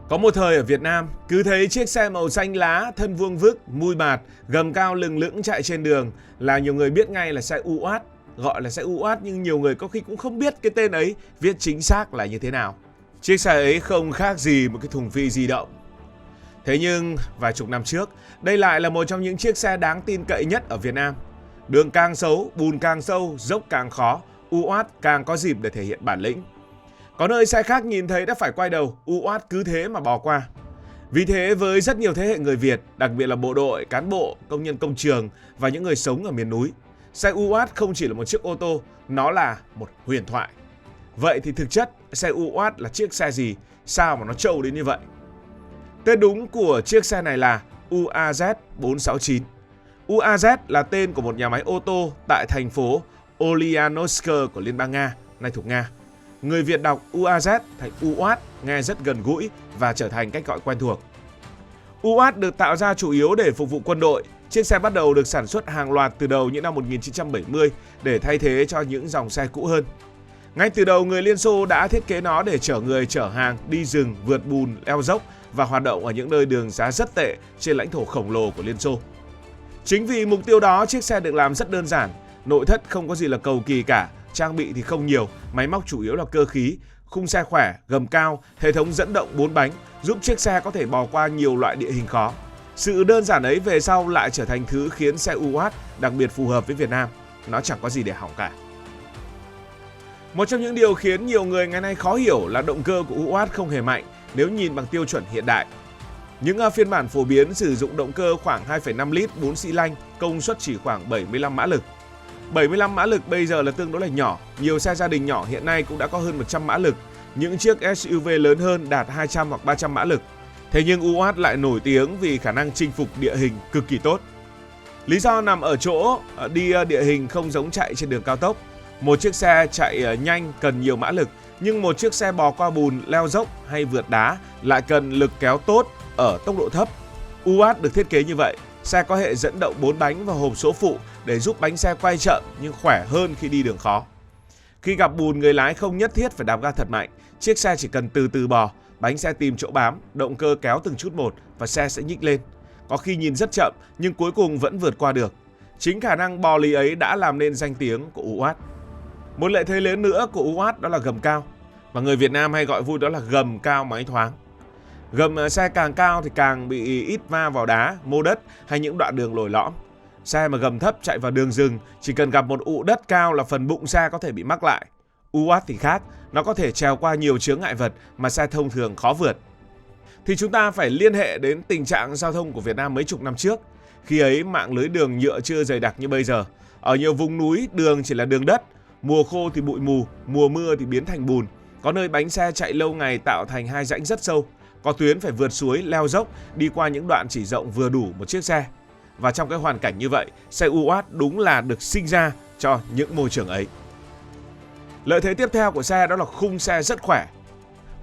Có một thời ở Việt Nam, cứ thấy chiếc xe màu xanh lá, thân vuông vức, mui bạt, gầm cao lừng lững chạy trên đường là nhiều người biết ngay là xe UAT. Gọi là xe UAT nhưng nhiều người có khi cũng không biết cái tên ấy viết chính xác là như thế nào. Chiếc xe ấy không khác gì một cái thùng phi di động. Thế nhưng vài chục năm trước, đây lại là một trong những chiếc xe đáng tin cậy nhất ở Việt Nam. Đường càng xấu, bùn càng sâu, dốc càng khó, UAT càng có dịp để thể hiện bản lĩnh. Có nơi xe khác nhìn thấy đã phải quay đầu, UAT cứ thế mà bỏ qua. Vì thế với rất nhiều thế hệ người Việt, đặc biệt là bộ đội, cán bộ, công nhân công trường và những người sống ở miền núi, xe UAT không chỉ là một chiếc ô tô, nó là một huyền thoại. Vậy thì thực chất xe UAT là chiếc xe gì? Sao mà nó trâu đến như vậy? Tên đúng của chiếc xe này là UAZ 469. UAZ là tên của một nhà máy ô tô tại thành phố Ulyanovsk của Liên bang Nga, nay thuộc Nga. Người Việt đọc UAZ thành UAT nghe rất gần gũi và trở thành cách gọi quen thuộc. UAT được tạo ra chủ yếu để phục vụ quân đội. Chiếc xe bắt đầu được sản xuất hàng loạt từ đầu những năm 1970 để thay thế cho những dòng xe cũ hơn. Ngay từ đầu, người Liên Xô đã thiết kế nó để chở người, chở hàng, đi rừng, vượt bùn, leo dốc và hoạt động ở những nơi đường xá rất tệ trên lãnh thổ khổng lồ của Liên Xô. Chính vì mục tiêu đó, chiếc xe được làm rất đơn giản. Nội thất không có gì là cầu kỳ cả, trang bị thì không nhiều, máy móc chủ yếu là cơ khí, khung xe khỏe, gầm cao, hệ thống dẫn động 4 bánh giúp chiếc xe có thể bò qua nhiều loại địa hình khó. Sự đơn giản ấy về sau lại trở thành thứ khiến xe UAT đặc biệt phù hợp với Việt Nam. Nó chẳng có gì để hỏng cả. Một trong những điều khiến nhiều người ngày nay khó hiểu là động cơ của UAT không hề mạnh nếu nhìn bằng tiêu chuẩn hiện đại. Những phiên bản phổ biến sử dụng động cơ khoảng 2,5 lít 4 xi lanh, công suất chỉ khoảng 75 mã lực. 75 mã lực bây giờ là tương đối là nhỏ, nhiều xe gia đình nhỏ hiện nay cũng đã có hơn 100 mã lực, những chiếc SUV lớn hơn đạt 200 hoặc 300 mã lực. Thế nhưng UAT lại nổi tiếng vì khả năng chinh phục địa hình cực kỳ tốt. Lý do nằm ở chỗ đi địa hình không giống chạy trên đường cao tốc. Một chiếc xe chạy nhanh cần nhiều mã lực, nhưng một chiếc xe bò qua bùn, leo dốc hay vượt đá lại cần lực kéo tốt ở tốc độ thấp. UAT được thiết kế như vậy, xe có hệ dẫn động 4 bánh và hộp số phụ để giúp bánh xe quay chậm nhưng khỏe hơn khi đi đường khó. Khi gặp bùn, người lái không nhất thiết phải đạp ga thật mạnh, chiếc xe chỉ cần từ từ bò, bánh xe tìm chỗ bám, động cơ kéo từng chút một và xe sẽ nhích lên. Có khi nhìn rất chậm nhưng cuối cùng vẫn vượt qua được. Chính khả năng bò lý ấy đã làm nên danh tiếng của UAT. Một lợi thế lớn nữa của UAT đó là gầm cao, và người Việt Nam hay gọi vui đó là gầm cao máy thoáng. Gầm xe càng cao thì càng bị ít va vào đá, mô đất hay những đoạn đường lồi lõm. Xe mà gầm thấp chạy vào đường rừng, chỉ cần gặp một ụ đất cao là phần bụng xe có thể bị mắc lại. UAT thì khác, nó có thể trèo qua nhiều chướng ngại vật mà xe thông thường khó vượt. Thì chúng ta phải liên hệ đến tình trạng giao thông của Việt Nam mấy chục năm trước. Khi ấy mạng lưới đường nhựa chưa dày đặc như bây giờ. Ở nhiều vùng núi đường chỉ là đường đất, mùa khô thì bụi mù, mùa mưa thì biến thành bùn. Có nơi bánh xe chạy lâu ngày tạo thành hai rãnh rất sâu. Có tuyến phải vượt suối, leo dốc, đi qua những đoạn chỉ rộng vừa đủ một chiếc xe. Và trong cái hoàn cảnh như vậy, xe UAT đúng là được sinh ra cho những môi trường ấy. Lợi thế tiếp theo của xe đó là khung xe rất khỏe.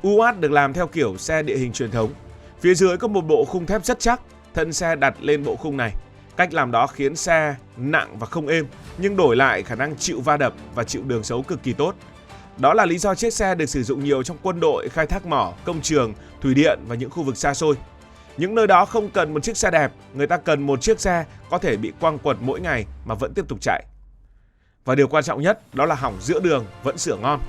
UAT được làm theo kiểu xe địa hình truyền thống. Phía dưới có một bộ khung thép rất chắc, thân xe đặt lên bộ khung này. Cách làm đó khiến xe nặng và không êm, nhưng đổi lại khả năng chịu va đập và chịu đường xấu cực kỳ tốt. Đó là lý do chiếc xe được sử dụng nhiều trong quân đội, khai thác mỏ, công trường, thủy điện và những khu vực xa xôi. Những nơi đó không cần một chiếc xe đẹp, người ta cần một chiếc xe có thể bị quăng quật mỗi ngày mà vẫn tiếp tục chạy. Và điều quan trọng nhất đó là hỏng giữa đường vẫn sửa ngon.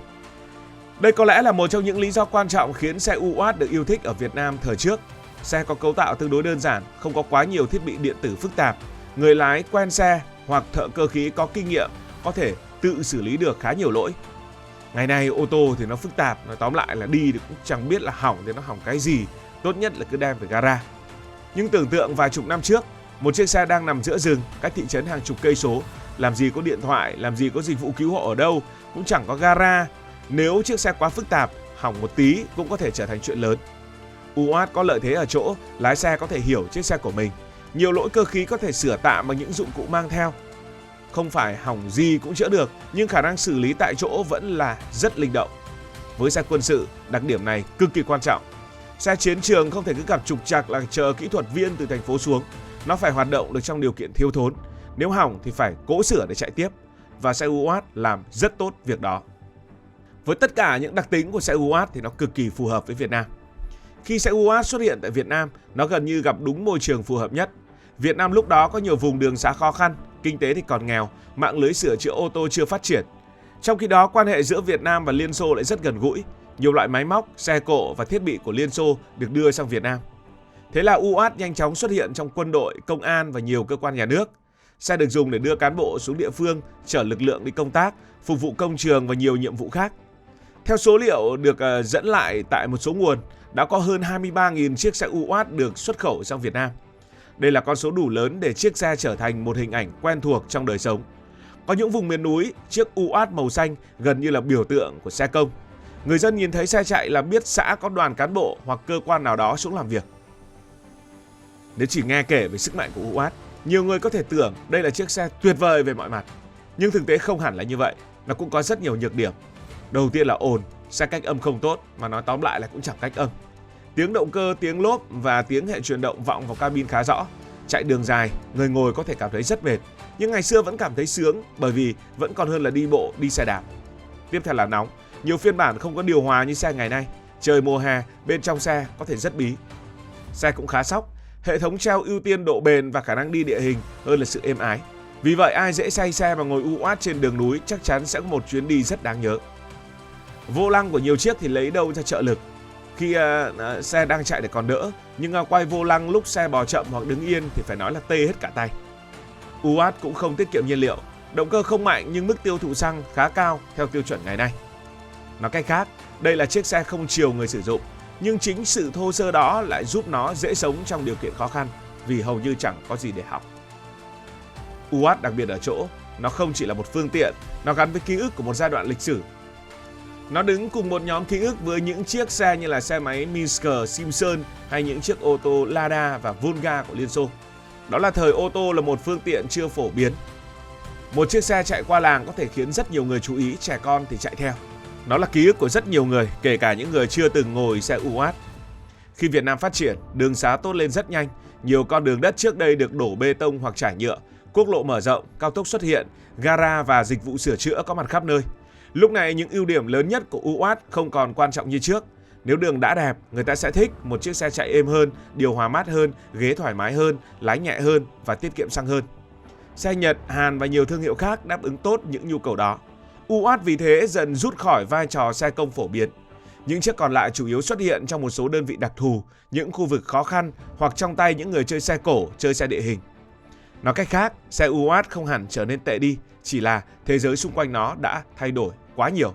Đây có lẽ là một trong những lý do quan trọng khiến xe UAT được yêu thích ở Việt Nam thời trước. Xe có cấu tạo tương đối đơn giản, không có quá nhiều thiết bị điện tử phức tạp. Người lái quen xe hoặc thợ cơ khí có kinh nghiệm có thể tự xử lý được khá nhiều lỗi. Ngày nay ô tô thì nó phức tạp, nói tóm lại là đi thì cũng chẳng biết là hỏng thì nó hỏng cái gì. Tốt nhất là cứ đem về gara. Nhưng tưởng tượng vài chục năm trước, một chiếc xe đang nằm giữa rừng, cách thị trấn hàng chục cây số, làm gì có điện thoại, làm gì có dịch vụ cứu hộ ở đâu, cũng chẳng có gara. Nếu chiếc xe quá phức tạp, hỏng một tí cũng có thể trở thành chuyện lớn. UAT có lợi thế ở chỗ lái xe có thể hiểu chiếc xe của mình. Nhiều lỗi cơ khí có thể sửa tạm bằng những dụng cụ mang theo. Không phải hỏng gì cũng chữa được, nhưng khả năng xử lý tại chỗ vẫn là rất linh động. Với xe quân sự, đặc điểm này cực kỳ quan trọng. Xe chiến trường không thể cứ gặp trục trặc là chờ kỹ thuật viên từ thành phố xuống. Nó phải hoạt động được trong điều kiện thiếu thốn. Nếu hỏng thì phải cố sửa để chạy tiếp. Và xe UAT làm rất tốt việc đó. Với tất cả những đặc tính của xe UAT thì nó cực kỳ phù hợp với Việt Nam. Khi xe UAT xuất hiện tại Việt Nam, nó gần như gặp đúng môi trường phù hợp nhất. Việt Nam lúc đó có nhiều vùng đường xá khó khăn, kinh tế thì còn nghèo, mạng lưới sửa chữa ô tô chưa phát triển. Trong khi đó, quan hệ giữa Việt Nam và Liên Xô lại rất gần gũi. Nhiều loại máy móc, xe cộ và thiết bị của Liên Xô được đưa sang Việt Nam. Thế là UAT nhanh chóng xuất hiện trong quân đội, công an và nhiều cơ quan nhà nước. Xe được dùng để đưa cán bộ xuống địa phương, chở lực lượng đi công tác, phục vụ công trường và nhiều nhiệm vụ khác. Theo số liệu được dẫn lại tại một số nguồn, đã có hơn 23.000 chiếc xe UAT được xuất khẩu sang Việt Nam. Đây là con số đủ lớn để chiếc xe trở thành một hình ảnh quen thuộc trong đời sống. Có những vùng miền núi, chiếc UAT màu xanh gần như là biểu tượng của xe công. Người dân nhìn thấy xe chạy là biết xã có đoàn cán bộ hoặc cơ quan nào đó xuống làm việc. Nếu chỉ nghe kể về sức mạnh của UAT, nhiều người có thể tưởng đây là chiếc xe tuyệt vời về mọi mặt. Nhưng thực tế không hẳn là như vậy, nó cũng có rất nhiều nhược điểm. Đầu tiên là ồn, xe cách âm không tốt, mà nói tóm lại là cũng chẳng cách âm. Tiếng động cơ, tiếng lốp và tiếng hệ truyền động vọng vào cabin khá rõ. Chạy đường dài, người ngồi có thể cảm thấy rất mệt, nhưng ngày xưa vẫn cảm thấy sướng bởi vì vẫn còn hơn là đi bộ, đi xe đạp. Tiếp theo là nóng, nhiều phiên bản không có điều hòa như xe ngày nay. Trời mùa hè, bên trong xe có thể rất bí. Xe cũng khá sóc, hệ thống treo ưu tiên độ bền và khả năng đi địa hình hơn là sự êm ái. Vì vậy ai dễ say xe và ngồi UAT trên đường núi chắc chắn sẽ có một chuyến đi rất đáng nhớ. Vô lăng của nhiều chiếc thì lấy đâu ra trợ lực. Khi xe đang chạy để còn đỡ, nhưng quay vô lăng lúc xe bò chậm hoặc đứng yên thì phải nói là tê hết cả tay. UAT cũng không tiết kiệm nhiên liệu, động cơ không mạnh nhưng mức tiêu thụ xăng khá cao theo tiêu chuẩn ngày nay. Nói cách khác, đây là chiếc xe không chiều người sử dụng, nhưng chính sự thô sơ đó lại giúp nó dễ sống trong điều kiện khó khăn vì hầu như chẳng có gì để học. UAT đặc biệt ở chỗ, nó không chỉ là một phương tiện, nó gắn với ký ức của một giai đoạn lịch sử. Nó đứng cùng một nhóm ký ức với những chiếc xe như là xe máy Minsk, Simpson hay những chiếc ô tô Lada và Volga của Liên Xô. Đó là thời ô tô là một phương tiện chưa phổ biến. Một chiếc xe chạy qua làng có thể khiến rất nhiều người chú ý, trẻ con thì chạy theo. Nó là ký ức của rất nhiều người, kể cả những người chưa từng ngồi xe UAT. Khi Việt Nam phát triển, đường xá tốt lên rất nhanh. Nhiều con đường đất trước đây được đổ bê tông hoặc trải nhựa, quốc lộ mở rộng, cao tốc xuất hiện, gara và dịch vụ sửa chữa có mặt khắp nơi. Lúc này những ưu điểm lớn nhất của UAT không còn quan trọng như trước. Nếu đường đã đẹp, người ta sẽ thích một chiếc xe chạy êm hơn, điều hòa mát hơn, ghế thoải mái hơn, lái nhẹ hơn và tiết kiệm xăng hơn. Xe Nhật, Hàn và nhiều thương hiệu khác đáp ứng tốt những nhu cầu đó. UAT vì thế dần rút khỏi vai trò xe công phổ biến. Những chiếc còn lại chủ yếu xuất hiện trong một số đơn vị đặc thù, những khu vực khó khăn hoặc trong tay những người chơi xe cổ, chơi xe địa hình. Nói cách khác, xe UAT không hẳn trở nên tệ đi, chỉ là thế giới xung quanh nó đã thay đổi quá nhiều.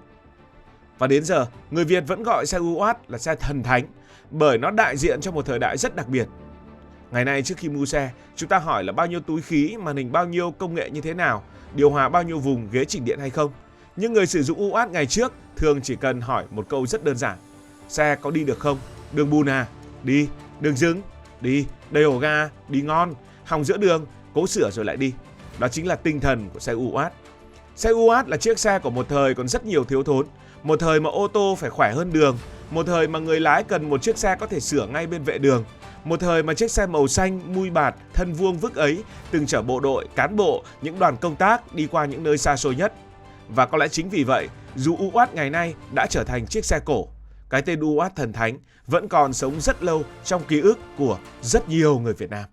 Và đến giờ, người Việt vẫn gọi xe UAT là xe thần thánh bởi nó đại diện cho một thời đại rất đặc biệt. Ngày nay trước khi mua xe, chúng ta hỏi là bao nhiêu túi khí, màn hình bao nhiêu, công nghệ như thế nào, điều hòa bao nhiêu vùng, ghế chỉnh điện hay không. Nhưng người sử dụng UAT ngày trước thường chỉ cần hỏi một câu rất đơn giản. Xe có đi được không? Đường bùn à? Đi. Đường dứng? Đi. Đầy ổ ga? Đi ngon. Hỏng giữa đường? Cố sửa rồi lại đi. Đó chính là tinh thần của xe UAT. Xe UAT là chiếc xe của một thời còn rất nhiều thiếu thốn. Một thời mà ô tô phải khỏe hơn đường. Một thời mà người lái cần một chiếc xe có thể sửa ngay bên vệ đường. Một thời mà chiếc xe màu xanh, mui bạt, thân vuông vức ấy từng chở bộ đội, cán bộ, những đoàn công tác đi qua những nơi xa xôi nhất. Và có lẽ chính vì vậy, dù UAT ngày nay đã trở thành chiếc xe cổ, cái tên UAT thần thánh vẫn còn sống rất lâu trong ký ức của rất nhiều người Việt Nam.